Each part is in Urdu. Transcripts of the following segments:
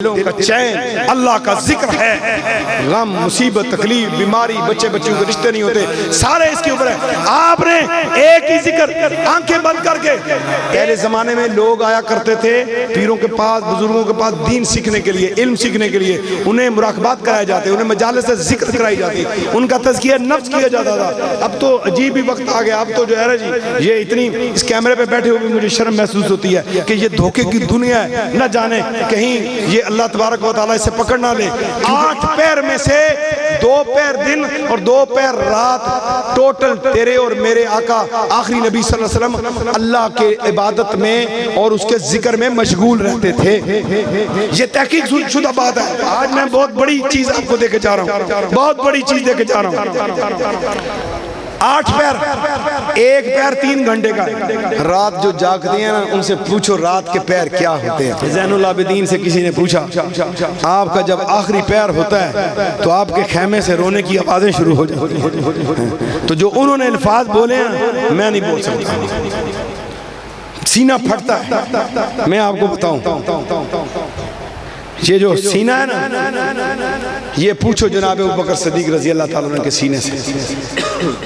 دلوں کا چین اللہ کا ذکر ہے. غم مصیبت تکلیف بیماری بچے بچوں کے رشتے نہیں ہوتے سارے اس کے اوپر ہے. آپ نے ایک ہی ذکر آنکھیں بند کر کے. پہلے زمانے میں لوگ آیا کرتے تھے پیروں کے پاس بزرگوں کے پاس دین سیکھنے کے لیے علم سیکھنے کے لیے. انہیں مراقبات کرائے جاتے انہیں مجالس سے ذکر کرائی جاتی ان کا تزکیہ نفس کیا جاتا تھا. اب تو عجیب ہی وقت آ گیا. اب تو جو ہے نا جی یہ اتنی اس کیمرے پہ بیٹھے ہوئے مجھے شرم محسوس ہوتی ہے کہ یہ دھوکے کی دنیا ہے. نہ جانے کہیں یہ اللہ تبارک و تعالیٰ اسے پکڑ نہ لے. 8 پیر میں سے 2 پیر دن اور 2 پیر رات ٹوٹل تیرے اور میرے آقا آخری نبی صلی اللہ علیہ وسلم اللہ کے عبادت میں اور اس کے ذکر میں مشغول رہتے تھے. یہ تحقیق شدہ بات ہے. آج میں بہت بڑی چیز آپ کو دے کے جا رہا ہوں. بہت بڑی چیز دے کے جا رہا ہوں. 8 پیر 1 پیر 3 گھنٹے کا. رات جو جاگتی ہیں نا ان سے پوچھو رات کے پیر کیا ہوتے ہیں. زین العابدین سے کسی نے پوچھا آپ کا جب آخری پیر ہوتا ہے تو آپ کے خیمے سے رونے کی آوازیں شروع ہو جاتی. تو جو انہوں نے الفاظ بولے ہیں میں نہیں بول سکتا. سینہ پھٹتا ہے. میں آپ کو بتاؤں یہ جو سینہ ہے نا یہ پوچھو جناب ابوبکر صدیق رضی اللہ تعالیٰ عنہ کے سینے سے.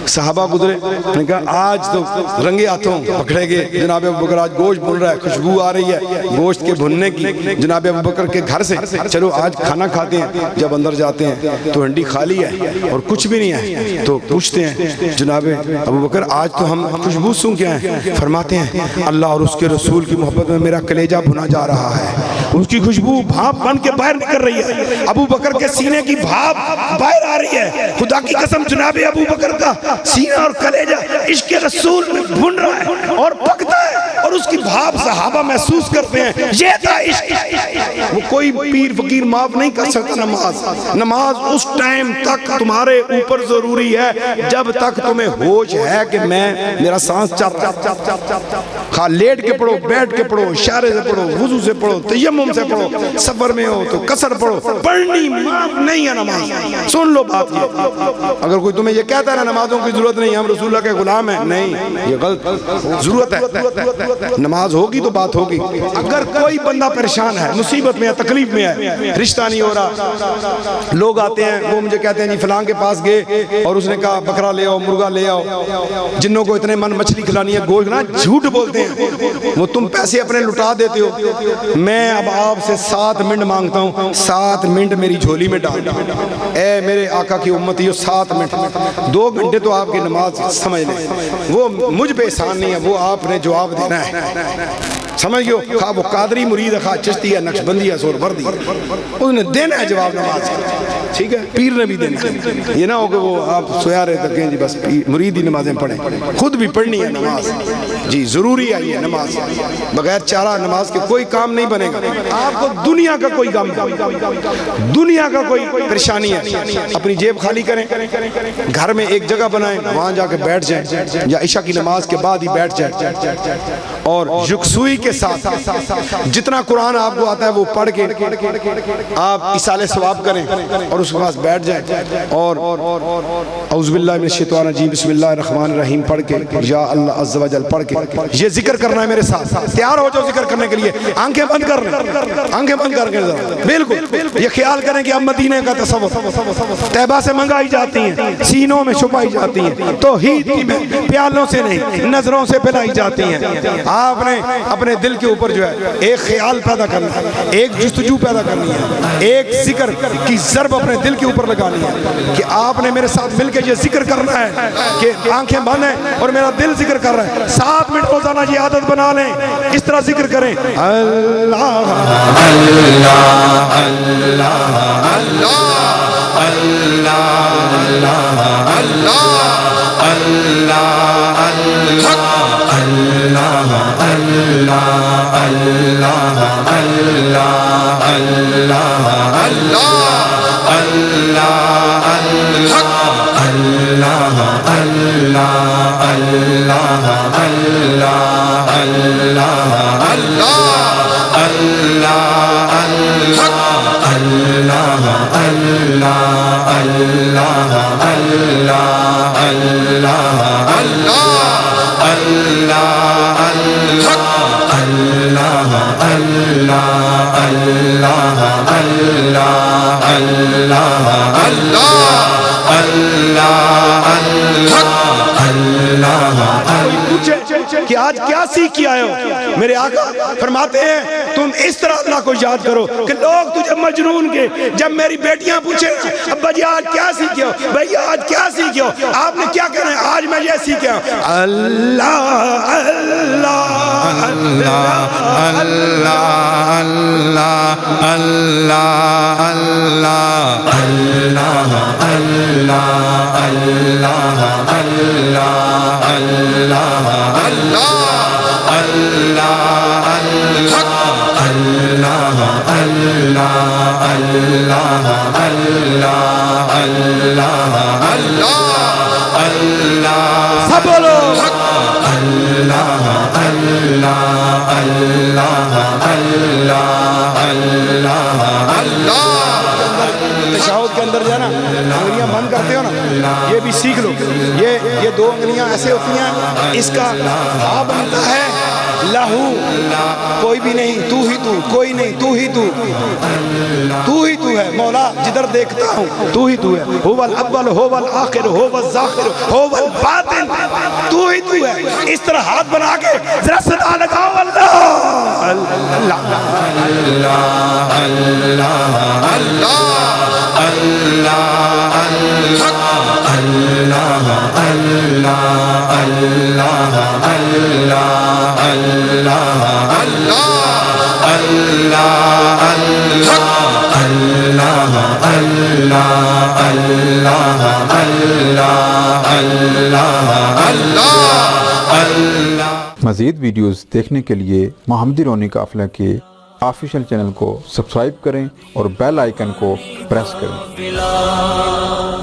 صحابہ گزرے نے کہا آج تو رنگے ہاتھوں پکڑے گے جناب ابوبکر. آج گوشت بن رہا ہے خوشبو آ رہی ہے گوشت کے بھننے کی جناب ابوبکر کے گھر سے. چلو آج کھانا کھاتے ہیں. جب اندر جاتے ہیں تو ہنڈی خالی ہے اور کچھ بھی نہیں ہے. تو پوچھتے ہیں جناب ابوبکر آج تو ہم خوشبو سونگ کے ہیں. فرماتے ہیں اللہ اور اس کے رسول کی محبت میں میرا کلیجہ بھنا جا رہا ہے. اس کی خوشبو بھاپ بن کے باہر نکل رہی ہے. ابو بکر کے سینے کی بھاپ باہر آ رہی ہے. خدا کی قسم جناب ابو بکر کا سینہ اور کلیجہ عشق رسول میں بھن رہا ہے اور پکتا ہے اور اس کی بھاپ صحابہ محسوس کرتے ہیں. یہ تھا عشق. وہ کوئی پیر فقیر معاف نہیں کر سکتا. نماز اس ٹائم تک تمہارے اوپر ضروری ہے جب تک تمہیں ہوش ہے کہ میں میرا سانس چل رہا. خواہ لیٹ کے پڑھو بیٹھ کے پڑھو اشارے سے پڑھو وضو سے پڑھو تیمم سے پڑھو سفر میں ہو تو قصر پڑھو. پڑھنی معاف نہیں ہے نماز. سن لو بات یہ. اگر کوئی تمہیں یہ کہتا ہے نا نمازوں کی ضرورت نہیں ہم رسول اللہ کے غلام ہیں نہیں یہ غلط. ضرورت ہے. نماز ہوگی تو بات ہوگی. اگر کوئی بندہ پریشان ہے مصیبت میں ہے تکلیف میں ہے رشتہ نہیں ہو رہا لوگ آتے ہیں وہ مجھے کہتے ہیں جی فلاں کے پاس گئے اور اس نے کہا بکرا لے آؤ مرغا لے آؤ. جنوں کو اتنے من مچھلی کھلانی ہے گوشت نہ جھوٹ بولتے ہیں. وہ تم پیسے اپنے لٹا دیتے ہو. میں اب آپ سے 7 منٹ مانگتا ہوں 7 منٹ میری جھولی میں ڈال. اے میرے آقا کی امتیو 7 منٹ 2 گھنٹے تو آپ کی نماز سمجھ لیں. وہ مجھ پہ احسان نہیں ہے وہ آپ نے جواب دینا ہے. سمجھ گئے ہو. خواہ وہ قادری مرید ہے خواہ چشتی ہے نقشبندی ہے سور وردی اس نے دینا ہے جواب نماز. ٹھیک ہے پیر نے بھی دینا ہے. یہ نہ ہو کہ وہ آپ سویا رہے تھے جی بس مرید ہی نمازیں پڑھیں. خود بھی پڑھنی ہے نماز. جی ضروری ہے یہ نماز. بغیر چارہ نماز کے کوئی کام نہیں بنے گا. آپ کو دنیا کا کوئی کام دنیا کا کوئی پریشانی ہے اپنی جیب خالی کریں گھر میں ایک جگہ بنائیں وہاں جا کے بیٹھ جائیں یا عشاء کی نماز کے بعد ہی بیٹھ جائیں اور یکسوئی کے ساتھ جتنا قرآن آپ کو آتا ہے وہ پڑھ کے آپ اصالہ ثواب کریں اور اس کے پاس بیٹھ جائیں اور اعوذ باللہ من الشیطان الرجیم بسم اللہ الرحمن الرحیم پڑھ کے یا اللہ عز و جل پڑھ کے یہ ذکر کرنا ہے میرے ساتھ. تیار ہو جاؤ ذکر کرنے کے لیے. آنکھیں بند کر لیں آنکھیں بند کر کے بالکل یہ خیال کریں کہ اب مدینے کا تصور طیبہ سے منگائی جاتی ہیں سینوں میں چھپائی جاتی ہیں توحید کی پیالوں سے نہیں نظروں سے پلائی جاتی ہیں. آپ نے اپنے دل کے اوپر جو ہے ایک خیال پیدا کرنا ہے ایک جستجو پیدا کرنی ہے ایک ذکر کی ضرب اپنے دل کے اوپر لگانی ہے کہ آپ نے میرے ساتھ مل کے یہ ذکر کرنا ہے کہ آنکھیں بند ہیں اور میرا دل ذکر کر رہا ہے. 7 منٹ روزانہ یہ عادت بنا لیں. اس طرح ذکر کریں اللہ اللہ اللہ اللہ اللہ اللہ اللہ اللہ اللہ اللہ اللہ اللہ پوچھے کہ آج کیا سیکھ کے آئے ہو؟ میرے آقا فرماتے ہیں تم اس طرح اللہ کو یاد کرو کہ لوگ تجھے مجنون کے. جب میری بیٹیاں پوچھے ابا جی آج کیا سیکھے ہو، بھائی آج کیا سیکھے ہو، آپ نے کیا کہنا ہے؟ آج میں یہ سیکھے ہوں اللہ اللہ اللہ اللہ اللہ اللہ اللہ اللہ اللہ اللہ اللہ اللہ اللہ اللہ سب بولو تشہد کے اندر جانا انگلیاں بند کرتے ہو نا، یہ بھی سیکھ لو. یہ دو انگلیاں ایسے ہوتی ہیں، اس کا ہا بنتا ہے لہو، کوئی بھی نہیں، تو ہی تو، کوئی نہیں، تو ہی تو، تو ہی تو ہے مولا، جدھر دیکھتا ہوں تو ہی تو ہے. هو الاول هو الاخر هو الظاہر هو الباطن، تو ہی تو ہے. اس طرح ہاتھ بنا کے ذرا صدا لگاؤ اللہ اللہ اللہ اللہ اللہ اللہ مزید ویڈیوز دیکھنے کے لیے محمدی رونی قافلہ کے آفیشیل چینل کو سبسکرائب کریں اور بیل آئیکن کو پریس کریں.